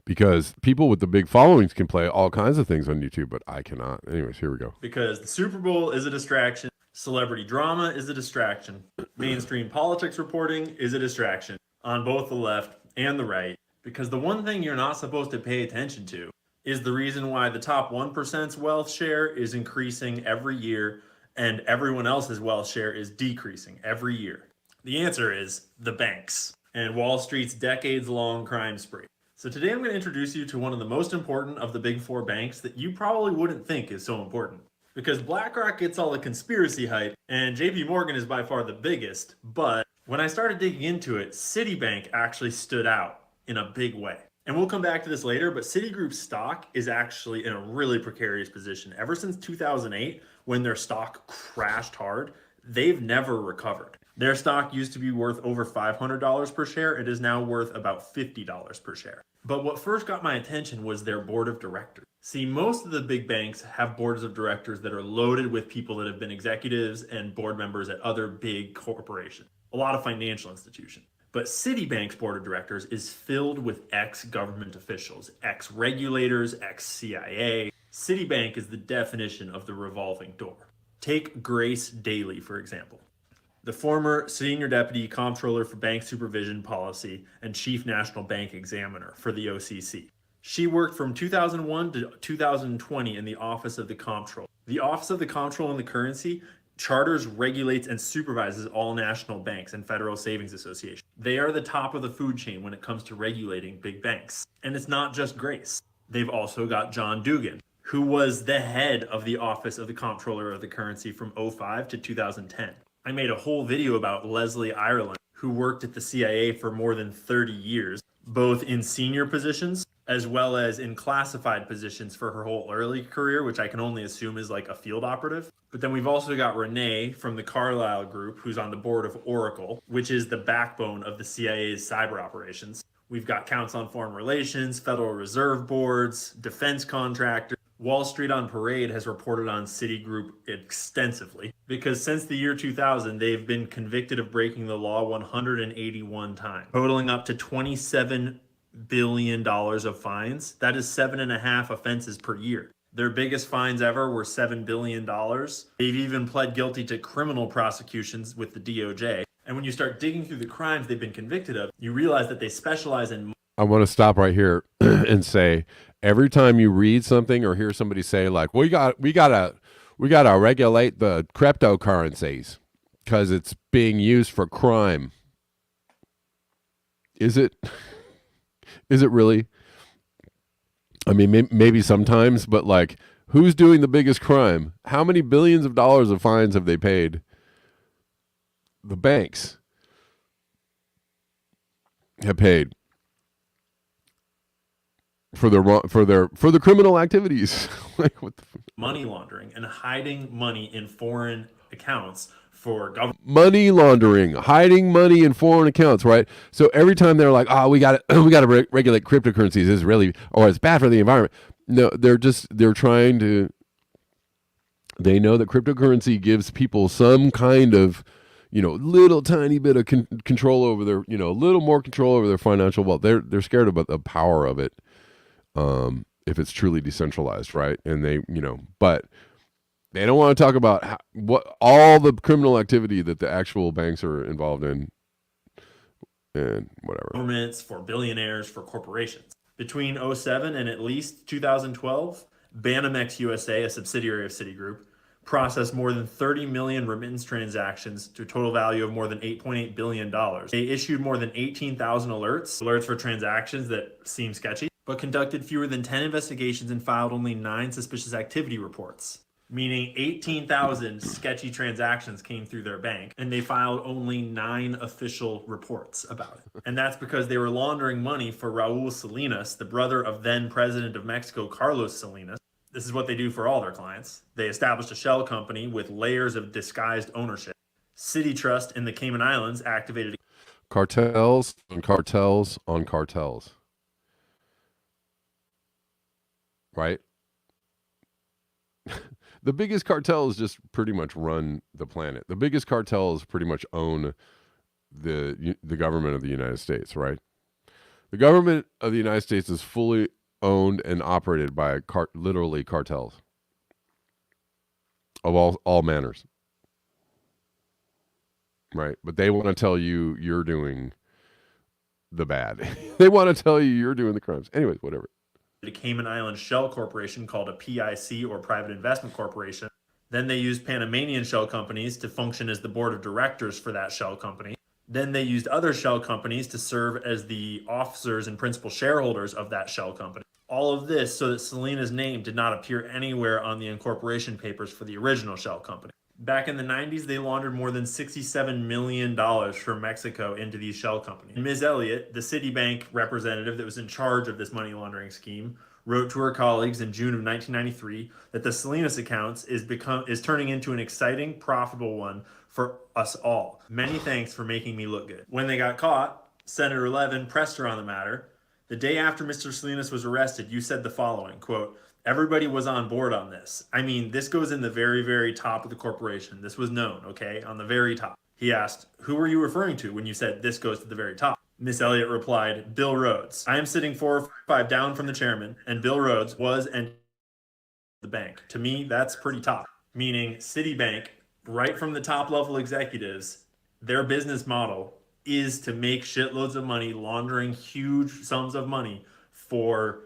Because people with the big followings can play all kinds of things on YouTube, but I cannot. Anyways, here we go. Because the Super Bowl is a distraction. Celebrity drama is a distraction. Mainstream politics reporting is a distraction on both the left and the right. Because the one thing you're not supposed to pay attention to is the reason why the top 1%'s wealth share is increasing every year and everyone else's wealth share is decreasing every year. The answer is the banks and Wall Street's decades-long crime spree. So today I'm going to introduce you to one of the most important of the big 4 banks that you probably wouldn't think is so important. Because BlackRock gets all the conspiracy hype and JP Morgan is by far the biggest, but when I started digging into it, Citibank actually stood out in a big way. And we'll come back to this later, but Citigroup's stock is actually in a really precarious position. Ever since 2008, when their stock crashed hard, they've never recovered. Their stock used to be worth over $500 per share. It is now worth about $50 per share. But what first got my attention was their board of directors. See, most of the big banks have boards of directors that are loaded with people that have been executives and board members at other big corporations, a lot of financial institutions. But Citibank's board of directors is filled with ex-government officials, ex-regulators, ex-CIA. Citibank is the definition of the revolving door. Take Grace Daly, for example. The former senior deputy comptroller for bank supervision policy and chief national bank examiner for the OCC. She worked from 2001 to 2020 in the Office of the Comptroller. The Office of the Comptroller and the Currency charters, regulates, and supervises all national banks and Federal Savings Association. They are the top of the food chain when it comes to regulating big banks. And it's not just Grace. They've also got John Dugan, who was the head of the Office of the Comptroller of the Currency from 2005 to 2010. I made a whole video about Leslie Ireland, who worked at the CIA for more than 30 years, both in senior positions as well as in classified positions for her whole early career, which I can only assume is like a field operative. But then we've also got Renee from the Carlyle Group, who's on the board of Oracle, which is the backbone of the CIA's cyber operations. We've got Council on Foreign Relations, Federal Reserve boards, defense contractors. Wall Street on Parade has reported on Citigroup extensively because since the year 2000, they've been convicted of breaking the law 181 times, totaling up to $27 billion of fines. That is 7.5 offenses per year. Their biggest fines ever were $7 billion. They've even pled guilty to criminal prosecutions with the DOJ. And when you start digging through the crimes they've been convicted of, you realize that they specialize in... I want to stop right here and say, every time you read something or hear somebody say like, we gotta regulate the cryptocurrencies because it's being used for crime. Is it really? I mean, maybe sometimes, but like, who's doing the biggest crime? How many billions of dollars of fines have they paid? The banks have paid for the criminal activities. Like, what the money laundering and hiding money in foreign accounts for government. Money laundering, hiding money in foreign accounts, right? So every time they're like, "Oh, we got to regulate cryptocurrencies," is really, or it's bad for the environment. No, they're trying to. They know that cryptocurrency gives people some kind of, little tiny bit of control over their, a little more control over their financial wealth. They're scared about the power of it. If it's truly decentralized, right? And they, but They don't want to talk about what all the criminal activity that the actual banks are involved in and whatever. Governments, for billionaires, for corporations. Between '07 and at least 2012, Banamex USA, a subsidiary of Citigroup, processed more than 30 million remittance transactions to a total value of more than $8.8 billion. They issued more than 18,000 alerts for transactions that seem sketchy, but conducted fewer than 10 investigations and filed only 9 suspicious activity reports. Meaning 18,000 sketchy transactions came through their bank, and they filed only 9 official reports about it. And that's because they were laundering money for Raul Salinas, the brother of then president of Mexico, Carlos Salinas. This is what they do for all their clients. They established a shell company with layers of disguised ownership. Citi Trust in the Cayman Islands activated cartels on cartels on cartels. Right? The biggest cartels just pretty much run the planet. The biggest cartels pretty much own the government of the United States, right? The government of the United States is fully owned and operated by literally cartels of all manners, right? But they want to tell you you're doing the bad. They want to tell you you're doing the crimes. Anyways, whatever. A Cayman Island shell corporation called a PIC, or Private Investment Corporation. Then they used Panamanian shell companies to function as the board of directors for that shell company. Then they used other shell companies to serve as the officers and principal shareholders of that shell company. All of this so that Salinas' name did not appear anywhere on the incorporation papers for the original shell company. Back in the 90s, they laundered more than $67 million from Mexico into these shell companies. Ms. Elliott, the Citibank representative that was in charge of this money laundering scheme, wrote to her colleagues in June of 1993 that the Salinas accounts is turning into an exciting, profitable one for us all. Many thanks for making me look good. When they got caught, Senator Levin pressed her on the matter. The day after Mr. Salinas was arrested, you said the following, quote, "Everybody was on board on this. I mean, this goes in the very, very top of the corporation. This was known, okay, on the very top." He asked, "Who were you referring to when you said this goes to the very top?" Miss Elliott replied, "Bill Rhodes. I am sitting 4 or 5 down from the chairman, and Bill Rhodes was and the bank. To me, that's pretty top." Meaning Citibank, right from the top level executives, their business model is to make shitloads of money, laundering huge sums of money for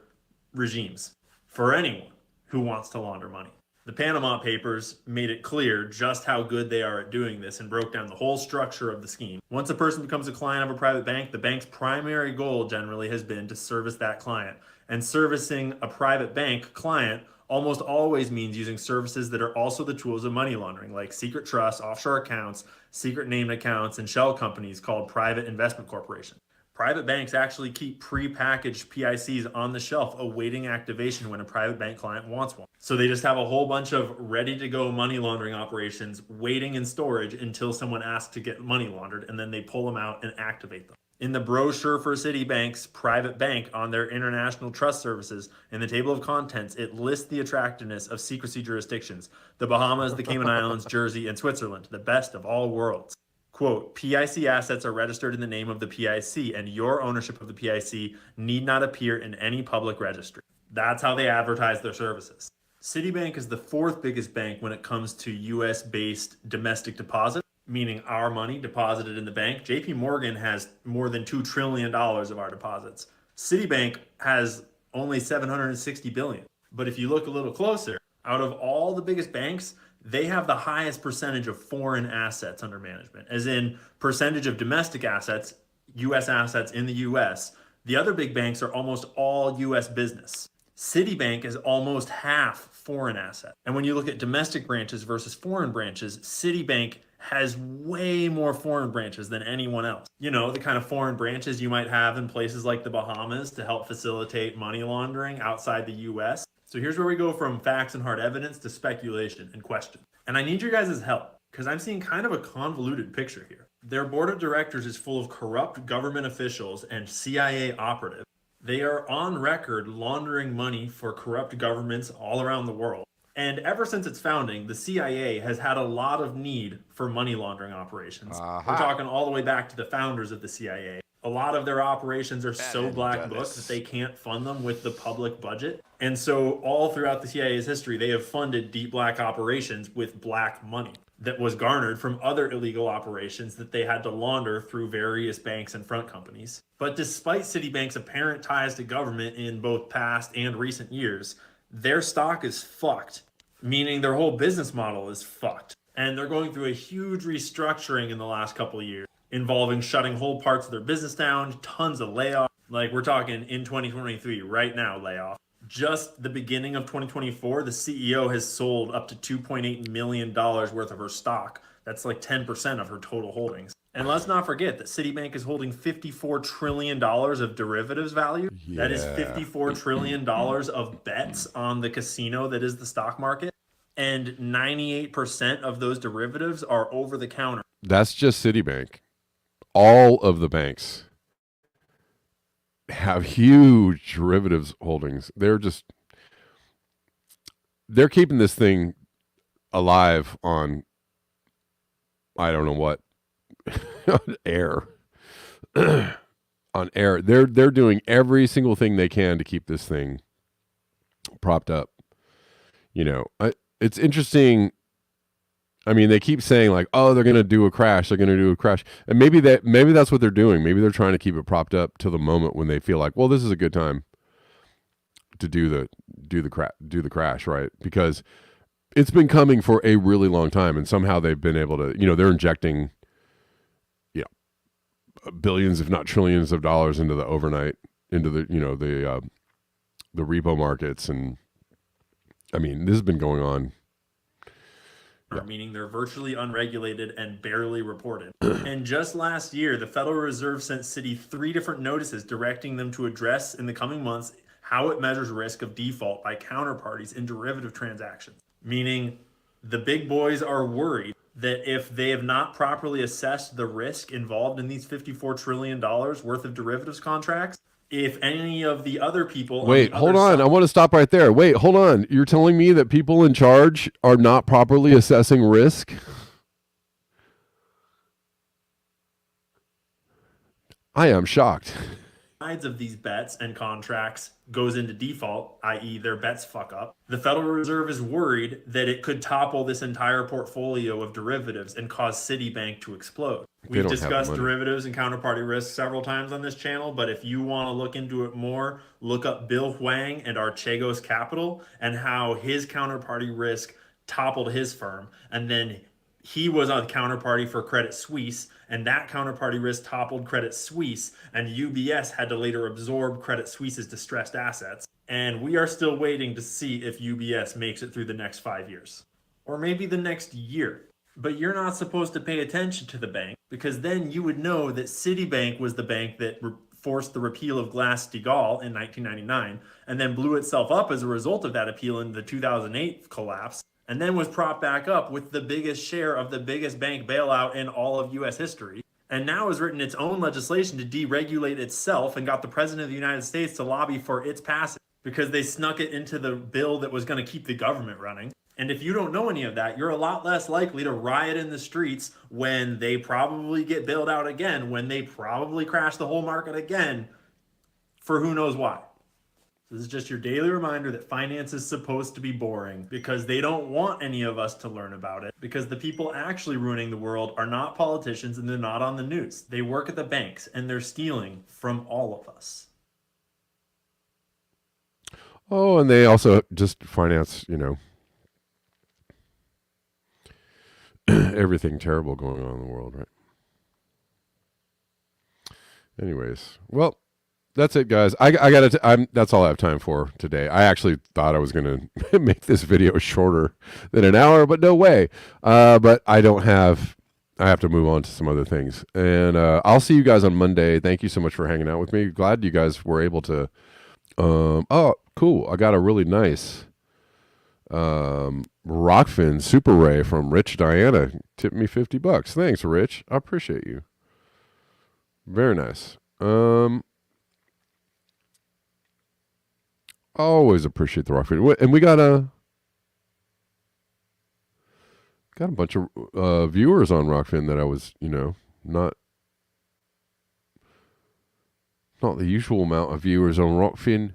regimes, for anyone who wants to launder money. The Panama Papers made it clear just how good they are at doing this and broke down the whole structure of the scheme. Once a person becomes a client of a private bank, the bank's primary goal generally has been to service that client. And servicing a private bank client almost always means using services that are also the tools of money laundering, like secret trusts, offshore accounts, secret named accounts, and shell companies called private investment corporations. Private banks actually keep pre-packaged PICs on the shelf awaiting activation when a private bank client wants one. So they just have a whole bunch of ready-to-go money laundering operations waiting in storage until someone asks to get money laundered, and then they pull them out and activate them. In the brochure for Citibank's private bank on their international trust services, in the table of contents, it lists the attractiveness of secrecy jurisdictions: the Bahamas, the Cayman Islands, Jersey, and Switzerland, the best of all worlds. Quote, "PIC assets are registered in the name of the PIC, and your ownership of the PIC need not appear in any public registry." That's how they advertise their services. Citibank is the 4th biggest bank when it comes to US-based domestic deposit, meaning our money deposited in the bank. JP Morgan has more than $2 trillion of our deposits. Citibank has only $760 billion. But if you look a little closer, out of all the biggest banks, they have the highest percentage of foreign assets under management, as in percentage of domestic assets, US assets in the US. The other big banks are almost all US business. Citibank is almost half foreign assets. And when you look at domestic branches versus foreign branches, Citibank has way more foreign branches than anyone else. You know, the kind of foreign branches you might have in places like the Bahamas to help facilitate money laundering outside the US. So here's where we go from facts and hard evidence to speculation and question. And I need your guys' help, because I'm seeing kind of a convoluted picture here. Their board of directors is full of corrupt government officials and CIA operatives. They are on record laundering money for corrupt governments all around the world. And ever since its founding, the CIA has had a lot of need for money laundering operations. We're talking all the way back to the founders of the CIA. A lot of their operations are so And black book that they can't fund them with the public budget. And so all throughout the CIA's history, they have funded deep black operations with black money that was garnered from other illegal operations that they had to launder through various banks and front companies. But despite Citibank's apparent ties to government in both past and recent years, their stock is fucked, meaning their whole business model is fucked. And they're going through a huge restructuring in the last couple of years, involving shutting whole parts of their business down, tons of layoffs. Like we're talking in 2023, right now, layoff. Just the beginning of 2024, the CEO has sold up to $2.8 million worth of her stock. That's like 10% of her total holdings. And let's not forget that Citibank is holding $54 trillion of derivatives value. That is $54 trillion of bets on the casino that is the stock market. And 98% of those derivatives are over the counter. That's just Citibank. All of the banks have huge derivatives holdings. They're keeping this thing alive on, I don't know what, on air. On air. They're doing every single thing they can to keep this thing propped up. You know, it's interesting. I mean, they keep saying like, "Oh, they're going to do a crash. They're going to do a crash," and maybe that's what they're doing. Maybe they're trying to keep it propped up to the moment when they feel like, "Well, this is a good time to do the crash," right? Because it's been coming for a really long time, and somehow they've been able to, you know, they're injecting, billions, if not trillions, of dollars into the overnight, into the repo markets, and I mean, this has been going on. Meaning they're virtually unregulated and barely reported. And just last year, the Federal Reserve sent Citi 3 different notices directing them to address in the coming months how it measures risk of default by counterparties in derivative transactions. Meaning the big boys are worried that if they have not properly assessed the risk involved in these $54 trillion worth of derivatives contracts, if any of the other people... Wait, hold on. I want to stop right there. Wait, hold on. You're telling me that people in charge are not properly assessing risk? I am shocked. Of these bets and contracts goes into default, i.e. their bets fuck up, the Federal Reserve is worried that it could topple this entire portfolio of derivatives and cause Citibank to explode. We've discussed derivatives and counterparty risk several times on this channel, but if you want to look into it more, look up Bill Huang and Archegos Capital and how his counterparty risk toppled his firm, and then he was on the counterparty for Credit Suisse, and that counterparty risk toppled Credit Suisse, and UBS had to later absorb Credit Suisse's distressed assets. And we are still waiting to see if UBS makes it through the next 5 years. Or maybe the next year. But you're not supposed to pay attention to the bank, because then you would know that Citibank was the bank that forced the repeal of Glass-Steagall in 1999, and then blew itself up as a result of that appeal in the 2008 collapse, and then was propped back up with the biggest share of the biggest bank bailout in all of U.S. history, and now has written its own legislation to deregulate itself and got the President of the United States to lobby for its passage because they snuck it into the bill that was going to keep the government running. And if you don't know any of that, you're a lot less likely to riot in the streets when they probably get bailed out again, when they probably crash the whole market again, for who knows why. This is just your daily reminder that finance is supposed to be boring because they don't want any of us to learn about it, because the people actually ruining the world are not politicians and they're not on the news. They work at the banks and they're stealing from all of us. Oh, and they also just finance, everything terrible going on in the world, right? Anyways, well, that's it, guys. That's all I have time for today. I actually thought I was going to make this video shorter than an hour, but no way. But I have to move on to some other things. And I'll see you guys on Monday. Thank you so much for hanging out with me. Glad you guys were able to. Oh, cool. I got a really nice Rockfin Super Ray from Rich Diana. Tipped me $50. Thanks, Rich. I appreciate you. Very nice. Always appreciate the Rockfin. And we got a bunch of viewers on Rockfin that I was, not Not the usual amount of viewers on Rockfin.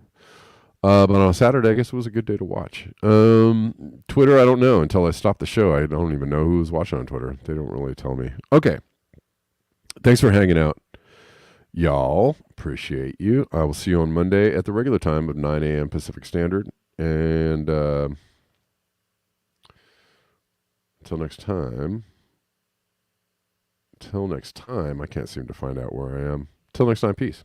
But on a Saturday, I guess it was a good day to watch. Twitter, I don't know. Until I stopped the show, I don't even know who was watching on Twitter. They don't really tell me. Okay. Thanks for hanging out, y'all. Appreciate you. I will see you on Monday at the regular time of 9 a.m. Pacific Standard. And until next time, I can't seem to find out where I am. Till next time, peace.